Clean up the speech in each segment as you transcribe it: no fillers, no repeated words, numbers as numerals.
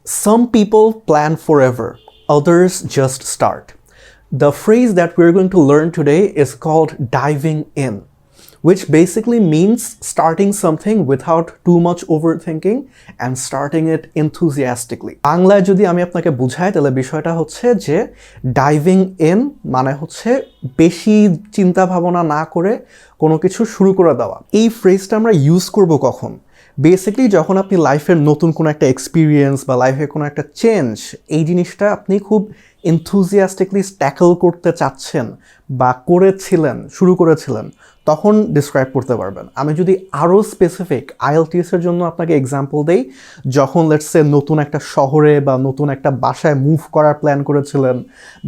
Some people plan forever, others just start. The phrase that we're going to learn today is called diving in, which basically means starting something without too much overthinking and starting it enthusiastically. বাংলায় যদি আমি আপনাকে বুঝাই তাহলে বিষয়টা হচ্ছে যে diving in মানে হচ্ছে বেশি চিন্তা ভাবনা না করে কোনো কিছু শুরু করে দেওয়া। এই ফ্রেজটা আমরা ইউজ করব কখন? বেসিক্যালি যখন আপনি লাইফের নতুন কোনো একটা এক্সপিরিয়েন্স বা লাইফে কোনো একটা চেঞ্জ এই জিনিসটা আপনি খুব এনথুজিয়াস্টিকলি ট্যাকল করতে চাচ্ছেন বা শুরু করেছিলেন তখন ডিসক্রাইব করতে পারবেন। আমি যদি আরও স্পেসিফিক আইএলটিএসের জন্য আপনাকে এক্সাম্পল দেই, যখন লেটসে নতুন একটা শহরে বা নতুন একটা বাসায় মুভ করার প্ল্যান করেছিলেন,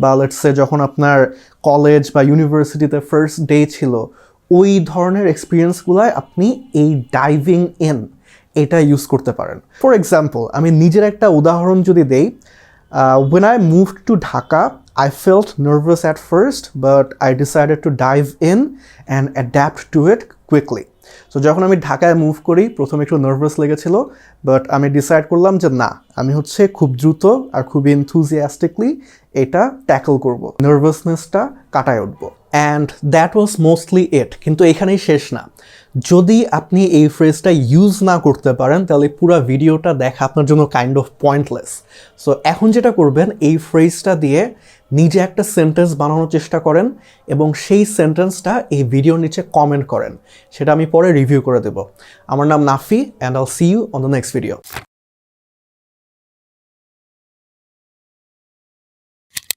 বা লেটসে যখন আপনার কলেজ বা ইউনিভার্সিটিতে ফার্স্ট ডে ছিল, ওই ধরনের এক্সপিরিয়েন্সগুলোয় আপনি এই ডাইভিং ইন এটা ইউজ করতে পারেন। ফর এক্সাম্পল আমি নিজের একটা উদাহরণ যদি দেই, when I moved to Dhaka, I felt nervous at first, but I decided to dive in and adapt to it quickly. So যখন আমি ঢাকায় মুভ করি প্রথমে একটু নার্ভাস লেগেছিল, বাট আমি ডিসাইড করলাম যে না, আমি হচ্ছে খুব দ্রুত আর খুবই এনথুজিয়াস্টিকলি এটা ট্যাকল করব, নার্ভাসনেসটা কাটায় উঠবো। অ্যান্ড দ্যাট ওয়াজ মোস্টলি ইট। কিন্তু এখানেই শেষ না। যদি আপনি এই ফ্রেজটা ইউজ না করতে পারেন তাহলে পুরো ভিডিওটা দেখা আপনার জন্য কাইন্ড অফ পয়েন্টলেস। সো এখন যেটা করবেন, এই ফ্রেজটা দিয়ে নিজে একটা সেন্টেন্স বানানোর চেষ্টা করেন এবং সেই সেন্টেন্সটা এই ভিডিওর নিচে কমেন্ট করেন, সেটা আমি পরে রিভিউ করে দেব। আমার নাম Nafi, and I'll see you on the next video.